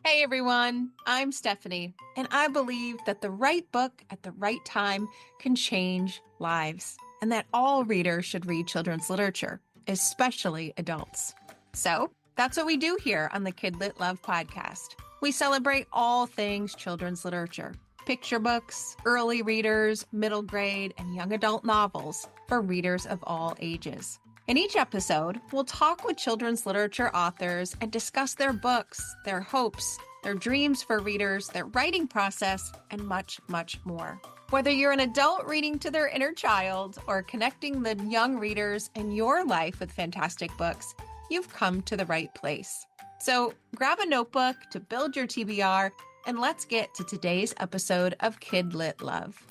Hey everyone, I'm Stephanie, and I believe that the right book at the right time can change lives, and that all readers should read children's literature, especially adults. So, that's what we do here on the KidLit Love podcast. We celebrate all things children's literature: picture books, early readers, middle grade, and young adult novels for readers of all ages. In each episode, we'll talk with children's literature authors and discuss their books, their hopes, their dreams for readers, their writing process, and much, much more. Whether you're an adult reading to their inner child or connecting the young readers in your life with fantastic books, you've come to the right place. So grab a notebook to build your TBR, and let's get to today's episode of KidLit Love.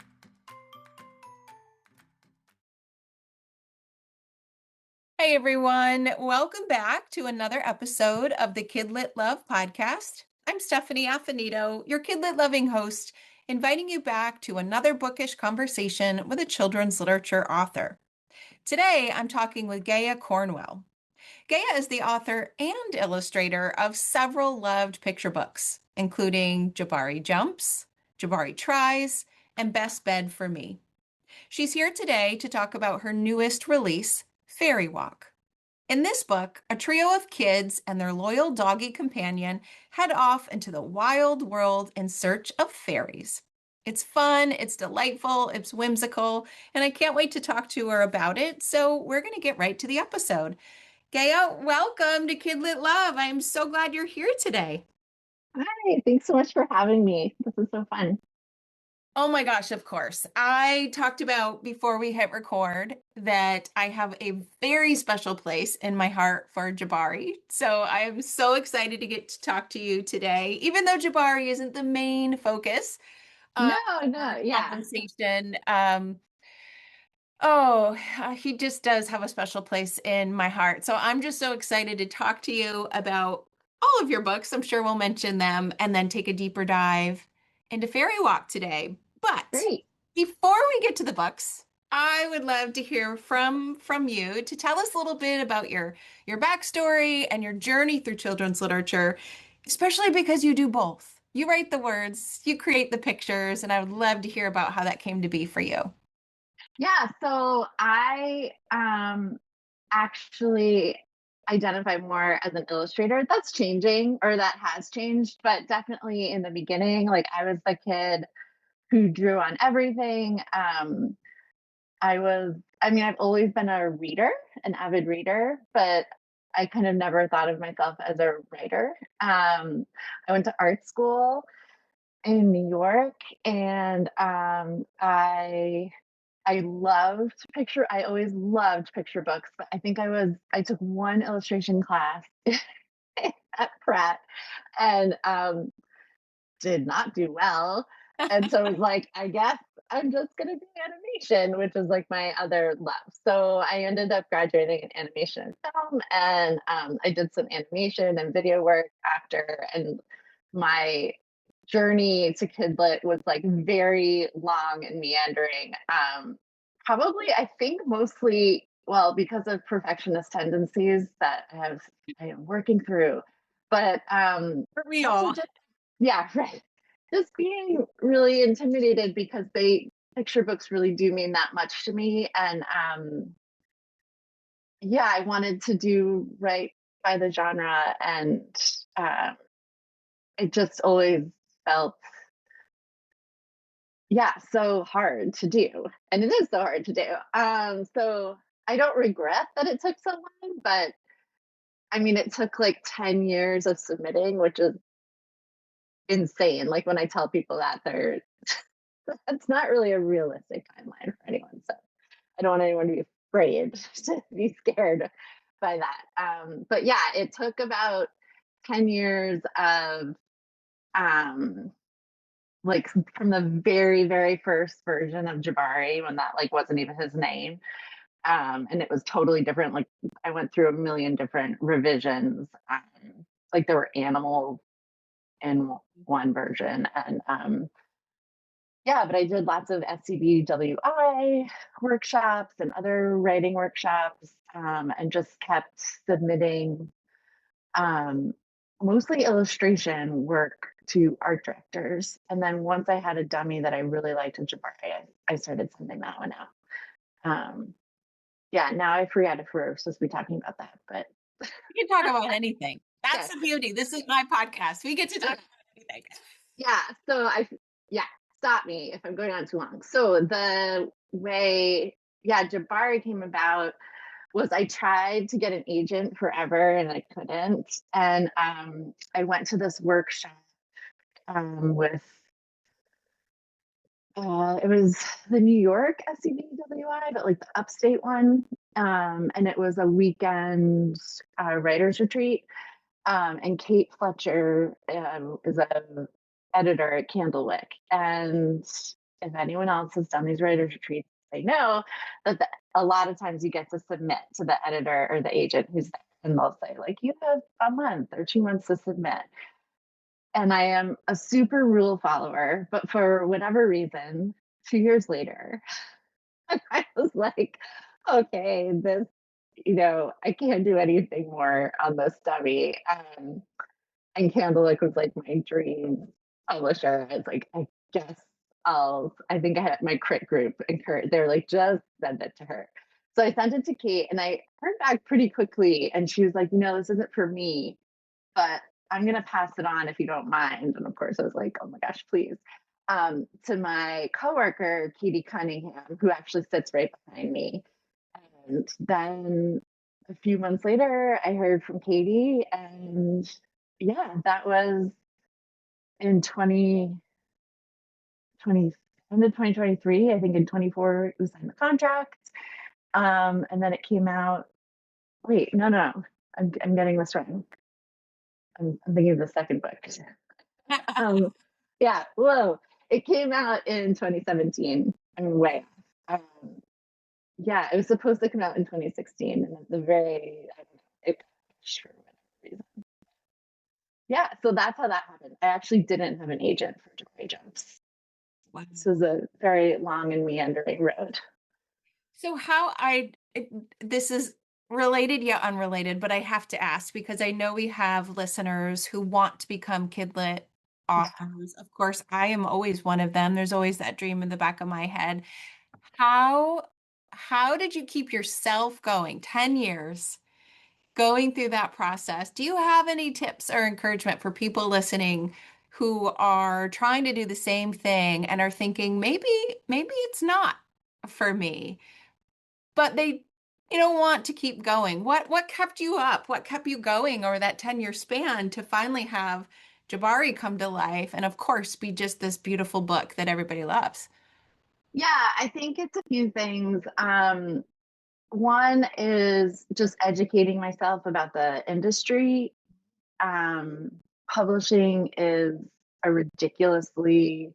Hey everyone, welcome back to another episode of the KidLit Love podcast. I'm Stephanie Affinito, your KidLit loving host, inviting you back to another bookish conversation with a children's literature author. Today, I'm talking with Gaia Cornwall. Gaia is the author and illustrator of several loved picture books, including Jabari Jumps, Jabari Tries, and Best Bed for Me. She's here today to talk about her newest release, Fairy Walk. In this book, a trio of kids and their loyal doggy companion head off into the wild world in search of fairies. It's fun, it's delightful, it's whimsical, and I can't wait to talk to her about it, so we're going to get right to the episode. Gaia, welcome to KidLit Love. I'm so glad you're here today. Hi, thanks so much for having me. This is so fun. Oh my gosh, of course. I talked about before we hit record that I have a very special place in my heart for Jabari. So I am so excited to get to talk to you today, even though Jabari isn't the main focus of No, our no, yeah. conversation. He just does have a special place in my heart. So I'm just so excited to talk to you about all of your books. I'm sure we'll mention them and then take a deeper dive into Fairy Walk today. But Great. before we get to the books, I would love to hear from you to tell us a little bit about your backstory and your journey through children's literature, especially because you do both. You write the words, you create the pictures, and I would love to hear about how that came to be for you. Yeah, so I actually identify more as an illustrator. That's changing, or that has changed, but definitely in the beginning, like I was the kid who drew on everything. I've always been a reader, an avid reader, but I kind of never thought of myself as a writer. I went to art school in New York, and I always loved picture books, but I took one illustration class at Pratt and did not do well. And so it was like, I guess I'm just going to do animation, which is like my other love. So I ended up graduating in animation and film, and I did some animation and video work after. And my journey to Kidlit was like very long and meandering. Probably, I think mostly, well, because of perfectionist tendencies that I am working through. But Aren't we also all? just, yeah, right. Just being really intimidated because picture books really do mean that much to me. And yeah, I wanted to do right by the genre, and uh, it just always felt, yeah, so hard to do. And it is so hard to do. So I don't regret that it took so long, but I mean, it took like 10 years of submitting, which is insane. Like when I tell people that, that's not really a realistic timeline for anyone. So I don't want anyone to be afraid to be scared by that. But yeah, it took about 10 years of um, like from the very, very first version of Jabari when that like wasn't even his name. And it was totally different. Like I went through a million different revisions. Like there were animals in one version, and yeah, but I did lots of SCBWI workshops and other writing workshops, and just kept submitting. Um, mostly illustration work to art directors. And then once I had a dummy that I really liked in Jabari, I started sending that one out. Um, yeah, now I forget if we're supposed to be talking about that, but We can talk about anything. okay. That's the beauty. This is my podcast. We get to talk Okay. about anything. Yeah. Yeah, stop me if I'm going on too long. So the way, yeah, Jabari came about was I tried to get an agent forever and I couldn't. And I went to this workshop with it was the New York SCBWI, but like the upstate one. And it was a weekend writers retreat. And Kate Fletcher is a editor at Candlewick. And if anyone else has done these writers retreats, they know that a lot of times you get to submit to the editor or the agent who's there, and they'll say like, you have a month or 2 months to submit. And I am a super rule follower, but for whatever reason, 2 years later, I was like, okay, I can't do anything more on this dummy. And Candlewick was like my dream publisher. I was like, guess I think I had my crit group encouraged, they were like, just send it to her. So I sent it to Kate and I heard back pretty quickly. And she was like, this isn't for me, but I'm going to pass it on if you don't mind. And of course, I was like, oh my gosh, please. To my coworker, Katie Cunningham, who actually sits right behind me. And then a few months later, I heard from Katie, and yeah, that was in 2020, end of 2023. I think in 24, we signed the contract. And then it came out. Wait, no. I'm getting this wrong. I'm thinking of the second book. Um, yeah, whoa. It came out in 2017. I'm way off. Yeah, it was supposed to come out in 2016, and at the very, I don't know, it pushed for whatever reason. Yeah, so that's how that happened. I actually didn't have an agent for Jabari Jumps. Wow. This was a very long and meandering road. So this is related yet unrelated, but I have to ask because I know we have listeners who want to become kidlit Yeah. authors. Of course, I am always one of them. There's always that dream in the back of my head. How how did you keep yourself going 10 years going through that process? Do you have any tips or encouragement for people listening who are trying to do the same thing and are thinking maybe it's not for me? But they want to keep going. What kept you up? What kept you going over that 10-year span to finally have Jabari come to life and of course be just this beautiful book that everybody loves? Yeah, I think it's a few things. One is just educating myself about the industry. Um, Publishing is a ridiculously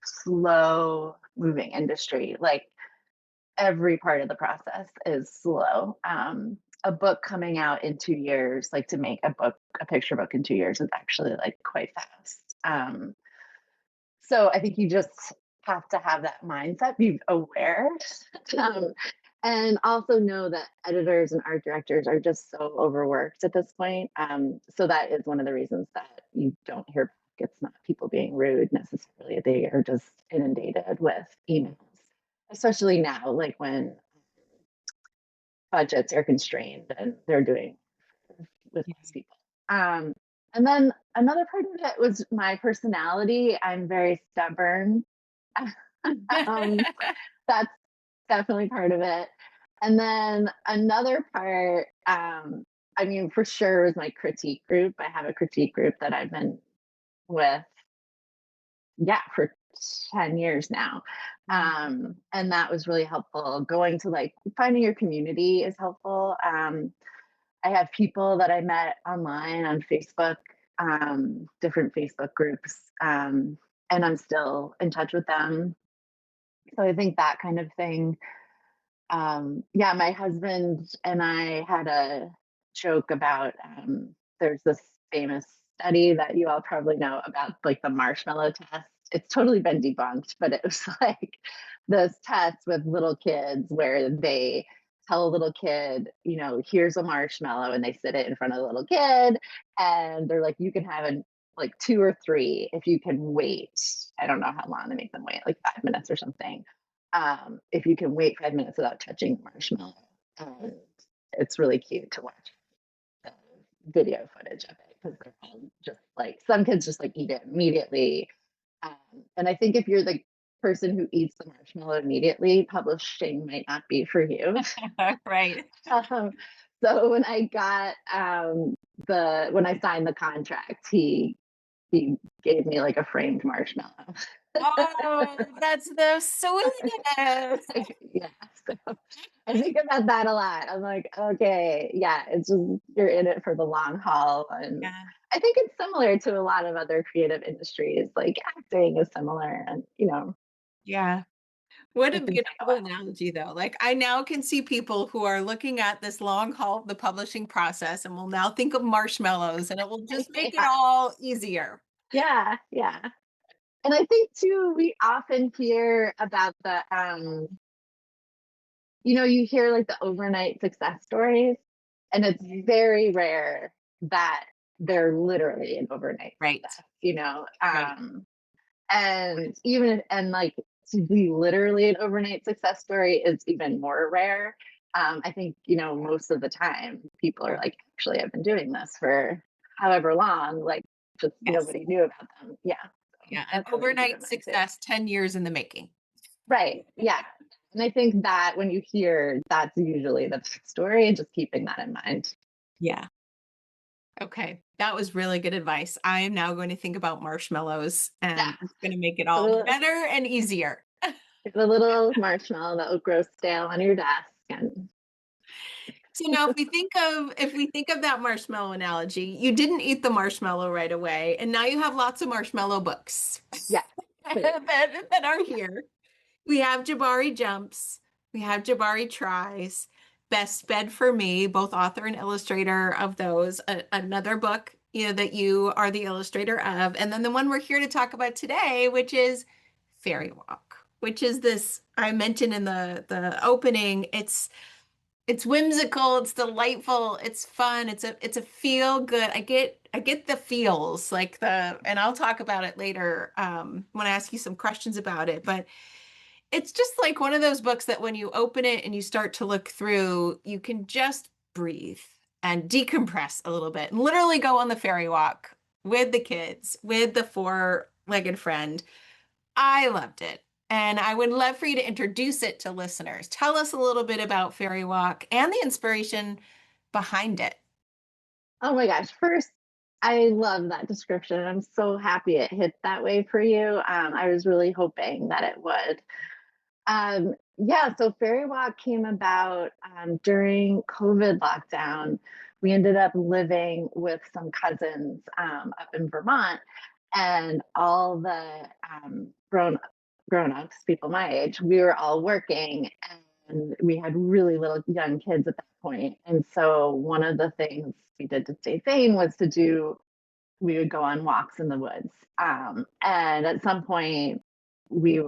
slow moving industry. Like every part of the process is slow. A book coming out in 2 years, like to make a picture book in 2 years is actually like quite fast. So I think you just have to have that mindset, be aware, um, and also know that editors and art directors are just so overworked at this point. So that is one of the reasons that you don't hear back. It's not people being rude necessarily; they are just inundated with emails, especially now, like when budgets are constrained and they're doing with less people. Um, and then another part of it was my personality. I'm very stubborn. um, that's definitely part of it. And then another part, I mean, for sure, was my critique group. I have a critique group that I've been with, yeah, for 10 years now. And that was really helpful. Going to like finding your community is helpful. I have people that I met online on Facebook, different Facebook groups, and I'm still in touch with them. So I think that kind of thing. Yeah, my husband and I had a joke about there's this famous study that you all probably know about, like the marshmallow test. It's totally been debunked, but it was like this test with little kids where they tell a little kid, here's a marshmallow, and they sit it in front of the little kid, and they're like, you can have like two or three if you can wait. I don't know how long they make them wait, like 5 minutes or something. If you can wait 5 minutes without touching the marshmallow, and it's really cute to watch the video footage of it because they're all just like some kids just like eat it immediately. And I think if you're the person who eats the marshmallow immediately, publishing might not be for you. Right. um, so when I got the when I signed the contract, he gave me like a framed marshmallow. Oh, that's the sweetest. Yeah, so I think about that a lot. I'm like, okay, yeah, it's just you're in it for the long haul, and Yeah. I think it's similar to a lot of other creative industries. Like acting is similar, and Yeah. What I a think beautiful analogy, though. Like, I now can see people who are looking at this long haul of the publishing process and will now think of marshmallows, and it will just make it yeah, all easier. yeah, yeah. And I think too, we often hear about you hear like the overnight success stories, and it's very rare that they're literally an overnight Right. success. Right. And like to be literally an overnight success story is even more rare. I think, most of the time people are like, actually, I've been doing this for however long, like just Yes. nobody knew about them. Yeah. So Yeah. An that's something to keep in overnight mind too. success, 10 years in the making. Right. Yeah. And I think that when you hear that's usually the story, and just keeping that in mind. Yeah. Okay. That was really good advice. I am now going to think about marshmallows Yeah. and it's going to make it The all little, better and easier. the little marshmallow that will grow stale on your desk. And So now if we think of that marshmallow analogy, you didn't eat the marshmallow right away, and now you have lots of marshmallow books yeah, please. that are here. We have Jabari Jumps, we have Jabari Tries, Best Bed for Me, both author and illustrator of those, another book, that you are the illustrator of, and then the one we're here to talk about today, which is Fairy Walk, which is this I mentioned in the opening. It's whimsical, it's delightful, it's fun, it's a feel good. I get the feels like and I'll talk about it later when I ask you some questions about it, but it's just like one of those books that when you open it and you start to look through, you can just breathe and decompress a little bit and literally go on the fairy walk with the kids, with the four-legged friend. I loved it. And I would love for you to introduce it to listeners. Tell us a little bit about Fairy Walk and the inspiration behind it. Oh my gosh. First, I love that description. I'm so happy it hit that way for you. I was really hoping that it would. Yeah, so Fairy Walk came about during COVID lockdown. We ended up living with some cousins up in Vermont, and all the grown ups, people my age, we were all working, and we had really little young kids at that point. And so one of the things we did to stay sane was we would go on walks in the woods. And at some point, we,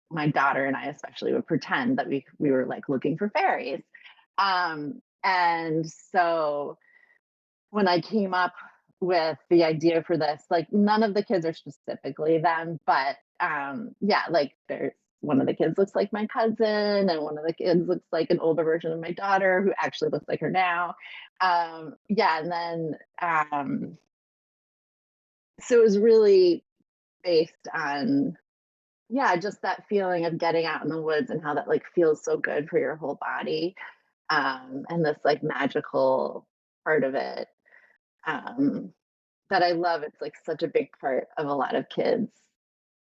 my daughter and I especially, would pretend that we were like looking for fairies. And so when I came up with the idea for this, like none of the kids are specifically them, but yeah, like there's one of the kids looks like my cousin, and one of the kids looks like an older version of my daughter who actually looks like her now. Yeah, and then so it was really based on, yeah, just that feeling of getting out in the woods and how that like feels so good for your whole body, and this like magical part of it, um, that I love. It's like such a big part of a lot of kids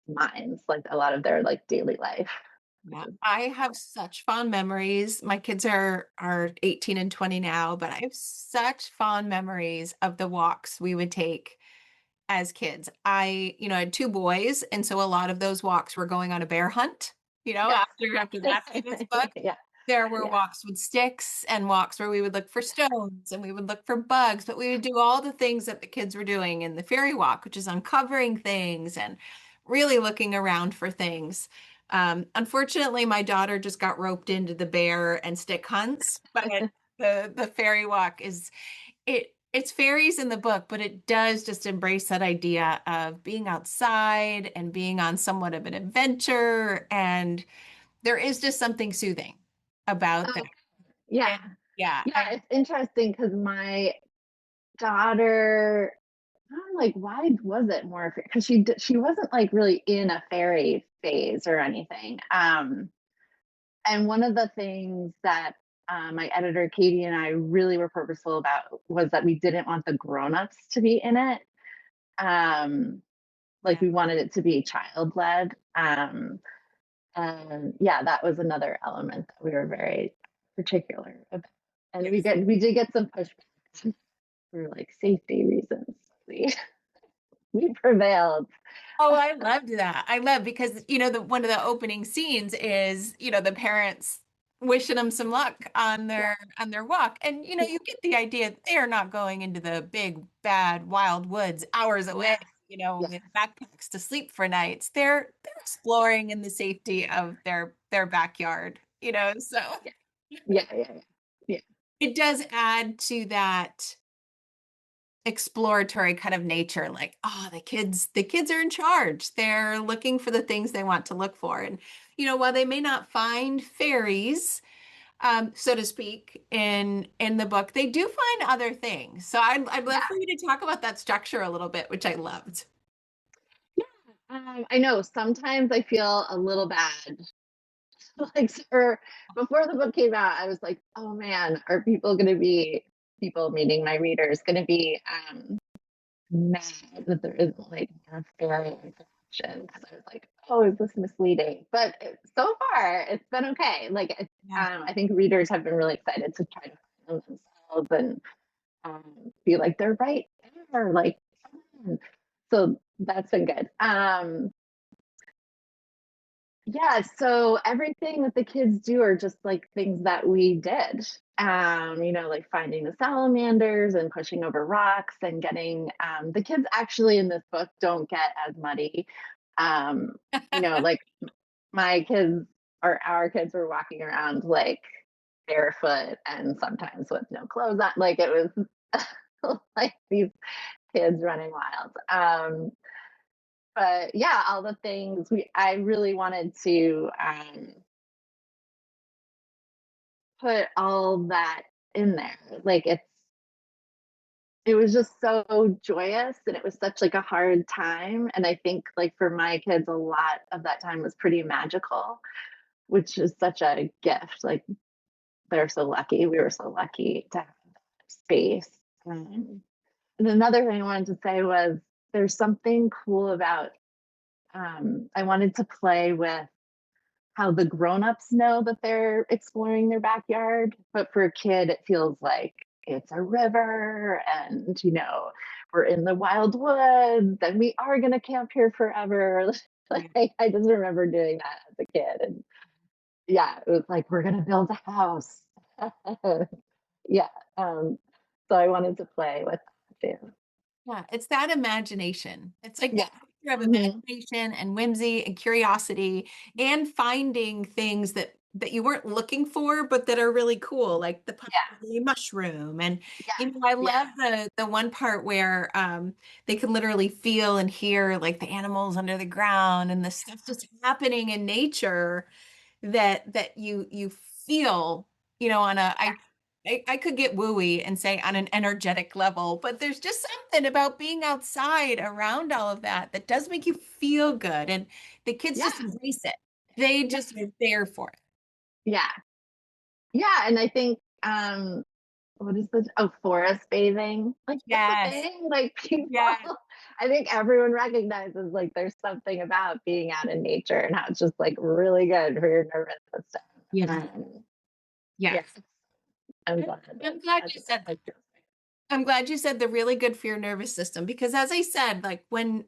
minds, like a lot of their like daily life, which Yeah, is I so have cool. such fond memories. My kids are 18 and 20 now, but I have such fond memories of the walks we would take as kids. I had two boys, and so a lot of those walks were going on a bear hunt, Yes. after that famous book. Yeah, There were yeah, walks with sticks and walks where we would look for stones and we would look for bugs, but we would do all the things that the kids were doing in the fairy walk, which is uncovering things and really looking around for things. Unfortunately, my daughter just got roped into the bear and stick hunts, but the fairy walk is it's fairies in the book, but it does just embrace that idea of being outside and being on somewhat of an adventure. And there is just something soothing about that. Oh, yeah. And yeah, Yeah, it's interesting because my daughter, I'm like, why was it more? Because she wasn't like really in a fairy phase or anything. And one of the things that my editor Katie and I really were purposeful about was that we didn't want the grown-ups to be in it. Like yeah, we wanted it to be child led. And yeah, that was another element that we were very particular about. And yes. we did get some pushback for like safety reasons. We we prevailed. Oh, I loved that. I love because the one of the opening scenes is, the parents wishing them some luck on Yeah, their walk. And yeah, you get the idea that they are not going into the big, bad, wild woods hours yeah, away, yeah, with backpacks to sleep for nights. They're exploring in the safety of their backyard, so yeah, yeah, yeah, yeah, it does add to that exploratory kind of nature, like, oh, the kids are in charge, they're looking for the things they want to look for. And while they may not find fairies, so to speak, in the book, they do find other things. So I'd love for yeah. you to talk about that structure a little bit, which I loved. Yeah. I know sometimes I feel a little bad. Like, or before the book came out, I was like, oh man, are people, meaning my readers, going to be mad that there isn't like enough fairy interaction? Because I was like, oh, is this misleading? But so far, it's been okay. Like, Yeah. I think readers have been really excited to try to find them themselves and feel like they're right there. Like, so that's been good. Yeah, so everything that the kids do are just like things that we did. Like finding the salamanders and pushing over rocks and getting the kids actually in this book don't get as muddy. Like my kids or our kids were walking around like barefoot and sometimes with no clothes on. Like it was like these kids running wild. But yeah, all the things I really wanted to put all that in there. Like it was just so joyous and it was such like a hard time. And I think like for my kids, a lot of that time was pretty magical, which is such a gift. Like they're so lucky. We were so lucky to have that space. And another thing I wanted to say was there's something cool about I wanted to play with how the grown-ups know that they're exploring their backyard, but for a kid it feels like it's a river and we're in the wild woods and we are going to camp here forever. Yeah. Like I just remember doing that as a kid, and yeah, it was like we're going to build a house. Yeah, um so I wanted to play with that too. Yeah, it's that imagination. It's like Yeah. that mixture of Hmm. imagination and whimsy and curiosity and finding things that you weren't looking for, but that are really cool, like the Yeah, puffy mushroom. And yeah, I yeah, love the one part where they can literally feel and hear like the animals under the ground and the stuff just happening in nature that you feel, on a I could get wooey and say on an energetic level, but there's just something about being outside around all of that does make you feel good. And the kids yeah, just embrace it. They yeah, just are there for it. yeah, yeah. And I think what is this? Oh, forest bathing. Like that's a Yes. thing. Like people, Yes. I think everyone recognizes like there's something about being out in nature and how it's just like really good for your nervous system. Yeah. Um, yeah, Yes. I'm I'm glad that I'm glad that's you said that. like I'm glad you said the really good for your nervous system because as I said, like when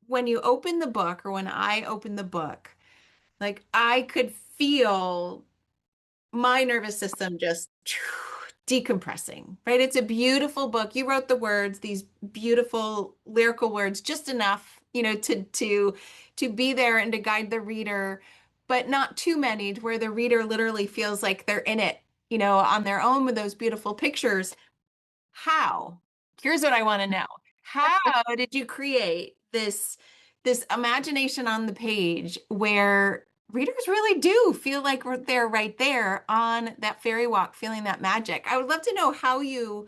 you open the book or when I open the book, like I could feel my nervous system just decompressing, right? It's a beautiful book. You wrote the words, these beautiful lyrical words, just enough, to be there and to guide the reader. but not too many to where the reader literally feels like they're in it, on their own with those beautiful pictures. How? Here's what I want to know. How did you create this imagination on the page where readers really do feel like they're right there on that fairy walk, feeling that magic? I would love to know how you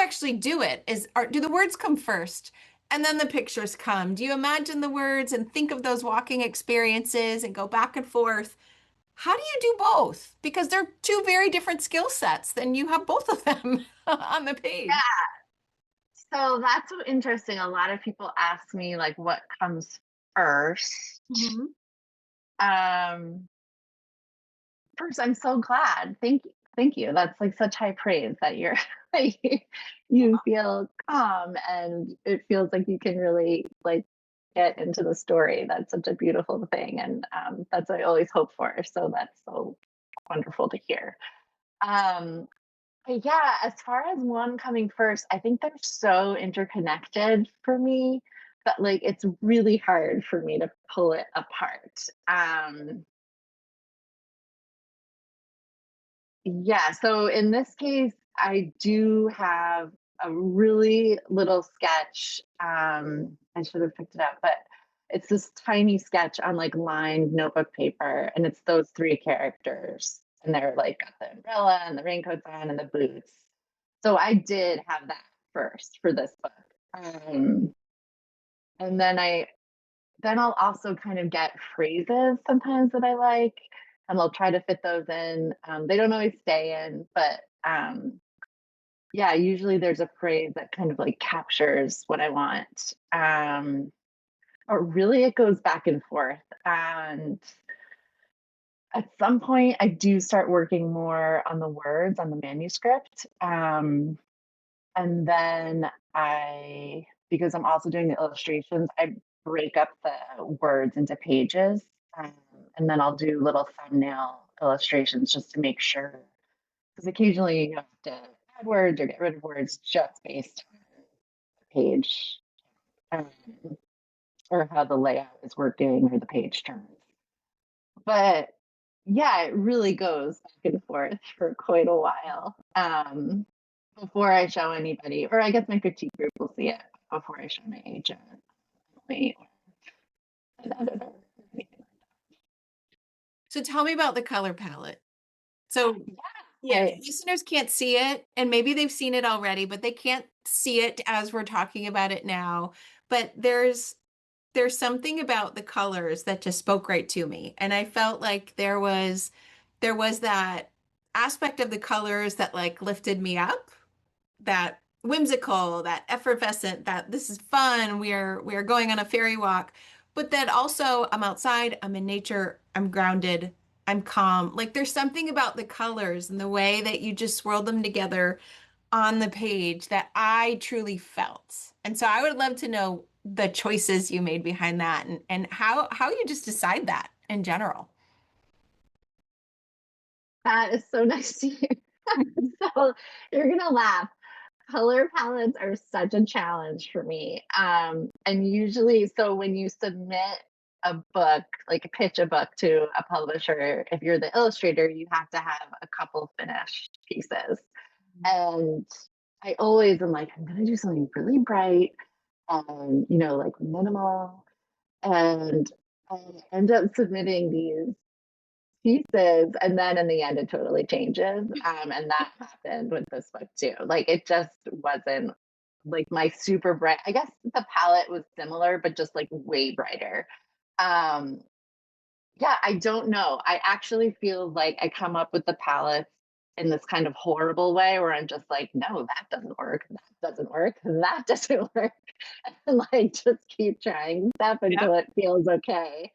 actually do it. Do the words come first and then the pictures come? Do you imagine the words and think of those walking experiences and go back and forth? How do you do both? Because they're two very different skill sets, and you have both of them on the page. So that's so interesting. A lot of people ask me like what comes first. Mhm. Um, First, I'm so glad. Thank you. Thank you. That's like such high praise that you're you feel calm and it feels like you can really like get into the story. That's such a beautiful thing. And that's what I always hope for. So that's so wonderful to hear. Um, but yeah, as far as one coming first, I think they're so interconnected for me that like it's really hard for me to pull it apart. Yeah, so in this case, I do have a really little sketch. I should have picked it up, but it's this tiny sketch on like lined notebook paper, and it's those three characters, and they're like got the umbrella and the raincoats on and the boots. So I did have that first for this book, um, and then I'll also kind of get phrases sometimes that I like, and I'll try to fit those in. They don't always stay in, but yeah, usually there's a phrase that kind of like captures what I want. Or really, it goes back and forth. And at some point, I do start working more on the words on the manuscript. And then because I'm also doing the illustrations, I break up the words into pages. Um, and then I'll do little thumbnail illustrations just to make sure. Because occasionally you have to add words or get rid of words just based on the page, um, or how the layout is working or the page turns. But yeah, it really goes back and forth for quite a while. Before I show anybody, or I guess my critique group will see it before I show my agent, Emily, or an editor. So tell me about the color palette. So, yeah, I, listeners can't see it, and maybe they've seen it already, but they can't see it as we're talking about it now. But there's something about the colors that just spoke right to me, and I felt like there was that aspect of the colors that like lifted me up, that whimsical, that effervescent, that this is fun. We are going on a fairy walk, but that also I'm outside, I'm in nature, I'm grounded, I'm calm. Like there's something about the colors and the way that you just swirled them together on the page that I truly felt. And so I would love to know the choices you made behind that, and how you just decide that in general. that is so nice to hear. So you're gonna laugh. Color palettes are such a challenge for me. And usually, so when you submit a book, like pitch a book to a publisher, if you're the illustrator, you have to have a couple finished pieces. And I always am like, I'm gonna do something really bright and like minimal. And I end up submitting these pieces, and then in the end it totally changes, and that happened with this book too. Like it just wasn't like my super bright. I guess the palette was similar but just like way brighter. um yeah, I don't know, I actually feel like I come up with the palettes in this kind of horrible way where I'm just like, no, that doesn't work, that doesn't work, that doesn't work, and like just keep trying stuff Yep. until it feels okay.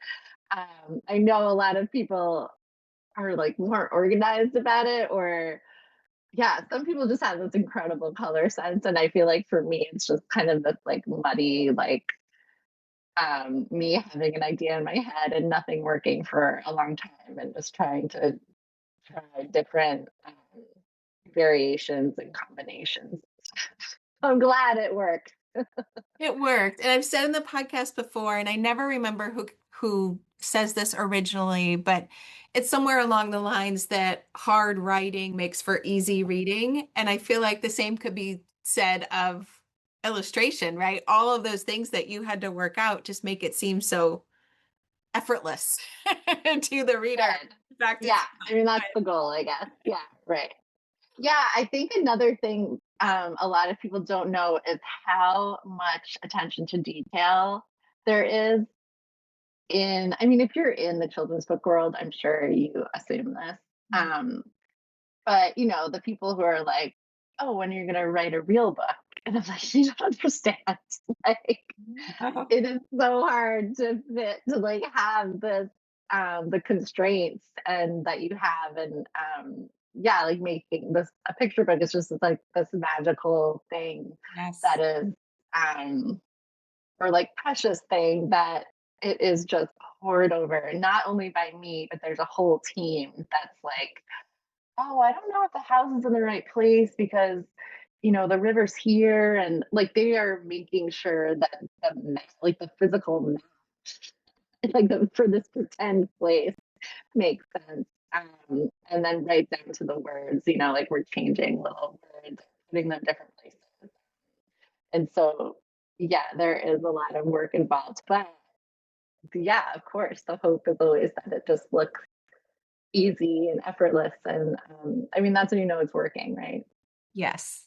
I know a lot of people are like more organized about it, or yeah, some people just have this incredible color sense, and I feel like for me it's just kind of this like muddy, like me having an idea in my head and nothing working for a long time and just trying to try different variations and combinations. I'm glad it worked. It worked. And I've said in the podcast before, and I never remember who says this originally, but it's somewhere along the lines that hard writing makes for easy reading. And I feel like the same could be said of illustration, right? All of those things that you had to work out just make it seem so effortless to the reader. Good. In fact, Yeah. it's I mean, not. that's the goal, I guess. Yeah. Right. Yeah. I think another thing a lot of people don't know is how much attention to detail there is I mean, if you're in the children's book world, I'm sure you assume this. Um, but the people who are like, "Oh, when are you going to write a real book?" And I'm like, "You don't understand. Like, it is so hard to like have the constraints and that you have, and yeah, like making this a picture book is just like this magical thing that Yes. is or like precious thing that it is just poured over, not only by me, but there's a whole team that's like, oh, I don't know if the house is in the right place because the river's here, and like they are making sure that like the physical map, like for this pretend place makes sense. And then right down to the words, like we're changing little words, putting them different places. And so, yeah, there is a lot of work involved. But yeah, of course, the hope is always that it just looks easy and effortless. And I mean, that's when it's working, right? Yes.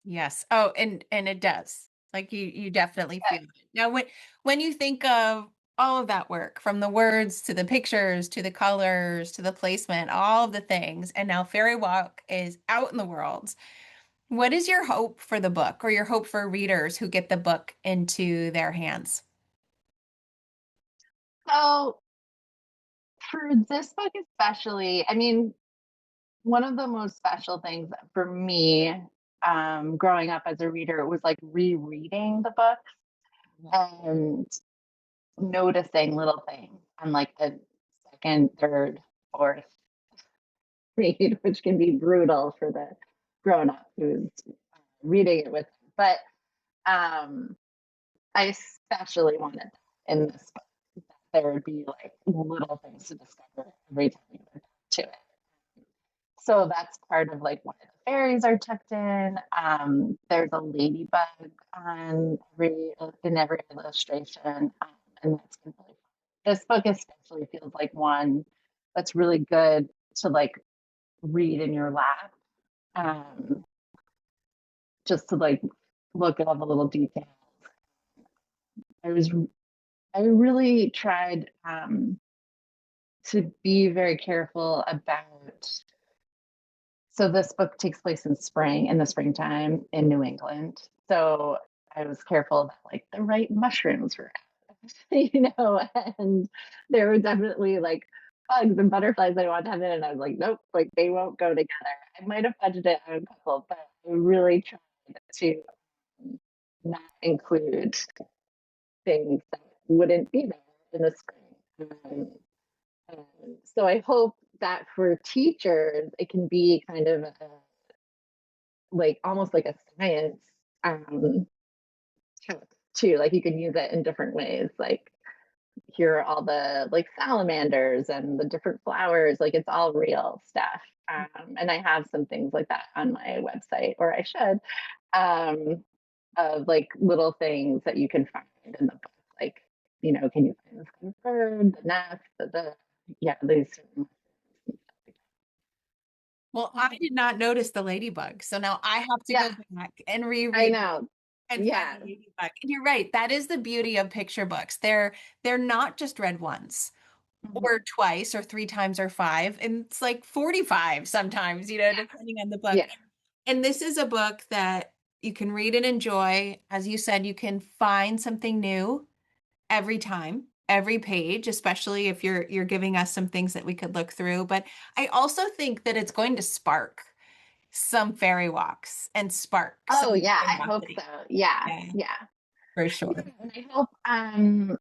Yes. Oh, and it does. Like you definitely feel it. Now when you think of all of that work, from the words to the pictures to the colors to the placement, all of the things, and now Fairy Walk is out in the world. What is your hope for the book or your hope for readers who get the book into their hands? So for this book especially, I mean, one of the most special things for me growing up as a reader was like rereading the book and noticing little things on like the second, third, fourth read, which can be brutal for the grown up who's reading it with them. But um, I especially wanted that in this book, that there would be like little things to discover every time you went back to it. So that's part of like why the fairies are tucked in. There's a ladybug on every illustration, and that's been really fun. This book especially feels like one that's really good to like read in your lap, um, just to like look at all the little details. I was I really tried to be very careful about. So this book takes place in the springtime in New England. So I was careful that like the right mushrooms were out, and there were definitely like bugs and butterflies I wanted to have in, and I was like, nope, like they won't go together. I might have budgeted on a couple, but I really tried to not include things that wouldn't be there in the spring. So I hope that for teachers, it can be kind of like almost like a science um, too. Like you can use it in different ways. Like here are all the like salamanders and the different flowers. Like it's all real stuff. And I have some things like that on my website, or I should, um, of like little things that you can find in the book. Like, can you find this kind of bird, the nest, yeah, these certain. Well, I did not notice the ladybug. So now I have to Yeah, go back and I reread know. and find Yeah. the ladybug. And you're right. That is the beauty of picture books. They're not just read once Mhm. or twice or three times or five. And it's like 45 sometimes, depending on the book. Yeah. And this is a book that you can read and enjoy. As you said, you can find something new every time, every page, especially if you're giving us some things that we could look through. But I also think that it's going to spark some fairy walks and spark some Oh yeah, I hope so. curiosity. Yeah. Yeah, Yeah. for Yeah, sure. and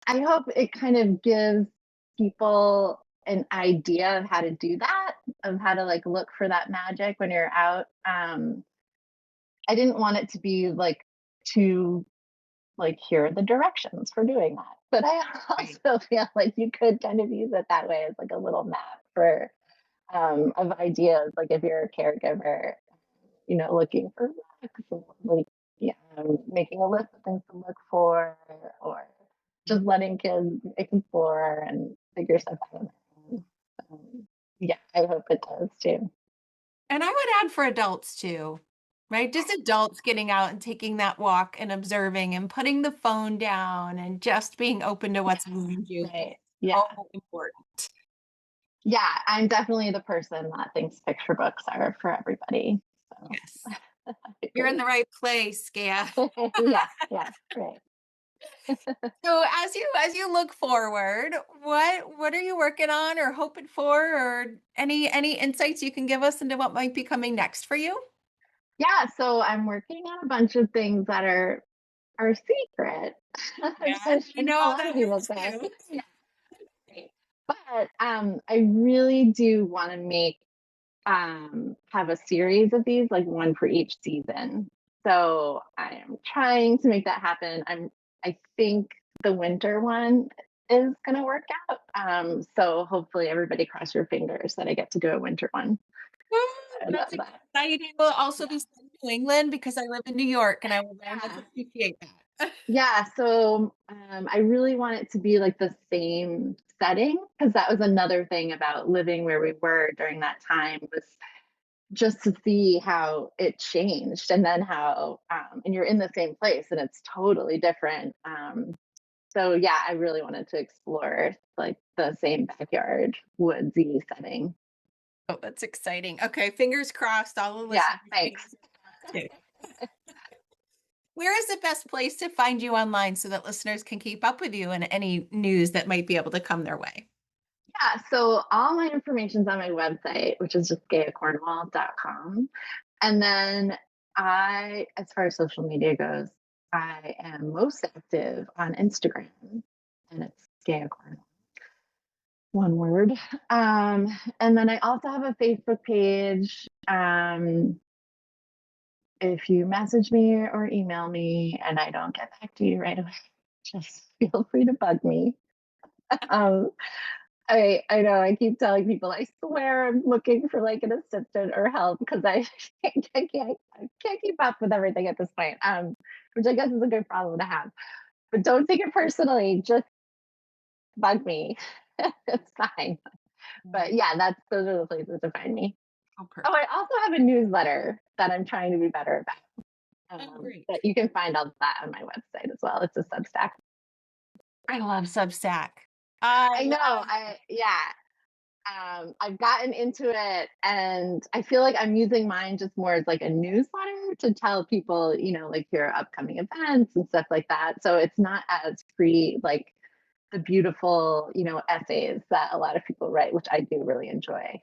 I hope it kind of gives people an idea of how to do that, of how to like look for that magic when you're out. I didn't want it to be like too like, here are the directions for doing that. But I Right. also feel like you could kind of use it that way as like a little map for of ideas. Like if you're a caregiver, looking for like, yeah, making a list of things to look for, or just letting kids explore and figure stuff out on their own. Yeah, I hope it does too. And I would add for adults too, right? Just adults getting out and taking that walk and observing and putting the phone down and just being open to what's around you. Right. So Yeah. important. Yeah, I'm definitely the person that thinks picture books are for everybody. So Yes. I You're in agree. the right place, Gaia. Yeah, yeah, right. So as you look forward, what are you working on or hoping for, or any insights you can give us into what might be coming next for you? Yeah, so I'm working on a bunch of things that are secret, Yeah, which I I shouldn't know tell how that people feels this. too. Yeah, right. But I really do want to make have a series of these, like one for each season. So I am trying to make that happen. I think the winter one is gonna work out. So hopefully everybody cross your fingers that I get to do a winter one. Woo, I that's love that. exciting. Will also Yeah. be set in New England because I live in New York and I will very much Yeah. appreciate that. Yeah. So I really want it to be like the same setting, because that was another thing about living where we were during that time, was just to see how it changed, and then how and you're in the same place and it's totally different. So yeah, I really wanted to explore like the same backyard woodsy setting. Oh, that's exciting. Okay, fingers crossed, all the Yeah, listeners' thanks. fingers are crossed too. Where is the best place to find you online so that listeners can keep up with you and any news that might be able to come their way? Yeah, so all my information's on my website, which is just gaiacornwall.com. And then as far as social media goes, I am most active on Instagram, and it's Gaia Cornwall, one word. And then I also have a Facebook page. If you message me or email me and I don't get back to you right away, just feel free to bug me. Um, I know I keep telling people, I swear I'm looking for like an assistant or help, because I can't keep up with everything at this point. Which I guess is a good problem to have. But don't take it personally. Just bug me. It's fine. But Right. yeah, those are the places to find me. Oh, Oh, perfect. I also have a newsletter that I'm trying to be better about. Oh, great. But you can find all that on my website as well. It's a Substack. I love Substack. I I know. love I've gotten into it, and I feel like I'm using mine just more as like a newsletter to tell people, like your upcoming events and stuff like that. So it's not as free, like the beautiful, essays that a lot of people write, which I do really enjoy.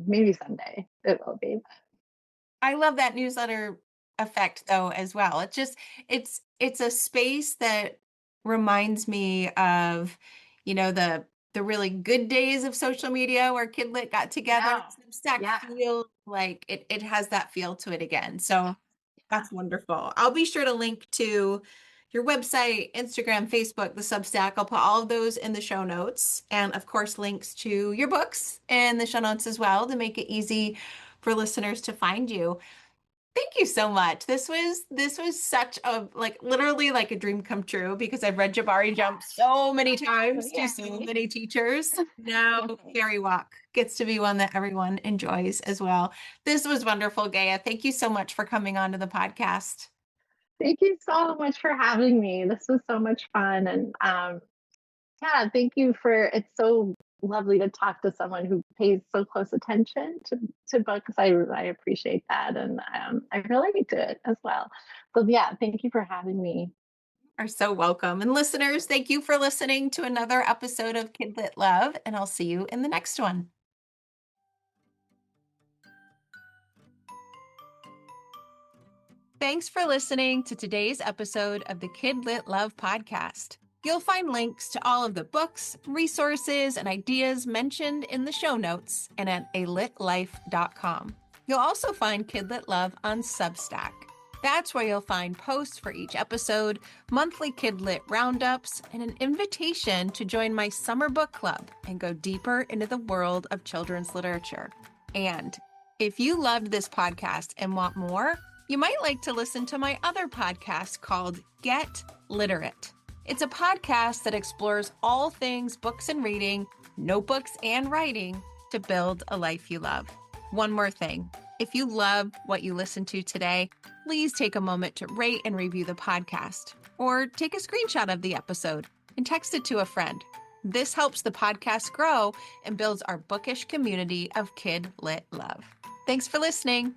Maybe someday it will be. I love that newsletter effect though as well. It's a space that reminds me of, the really good days of social media where Kidlit got I together. know. Substack Yeah. feel like it has that feel to it again. So Yeah. that's wonderful. I'll be sure to link to your website, Instagram, Facebook, the Substack. I'll put all of those in the show notes. And of course, links to your books in the show notes as well to make it easy for listeners to find you. Thank you so much. This was such a like literally like a dream come true because I've read Jabari Jump so many times to so Yay. many teachers. Now Fairy Walk gets to be one that everyone enjoys as well. This was wonderful, Gaia. Thank you so much for coming on to the podcast. Thank you so much for having me. This was so much fun. And yeah, thank you for it's so lovely to talk to someone who pays so close attention to books. I appreciate that. And I relate to it as well. So yeah, thank you for having me. Are so welcome. And listeners, thank you for listening to another episode of KidLit Love, and I'll see you in the next one. Thanks for listening to today's episode of the KidLit Love podcast. You'll find links to all of the books, resources, and ideas mentioned in the show notes and at alitlife.com. You'll also find KidLit Love on Substack. That's where you'll find posts for each episode, monthly KidLit roundups, and an invitation to join my summer book club and go deeper into the world of children's literature. And if you loved this podcast and want more, you might like to listen to my other podcast called Get Literate. It's a podcast that explores all things books and reading, notebooks and writing to build a life you love. One more thing. If you love what you listened to today, please take a moment to rate and review the podcast, or take a screenshot of the episode and text it to a friend. This helps the podcast grow and builds our bookish community of KidLit Love. Thanks for listening.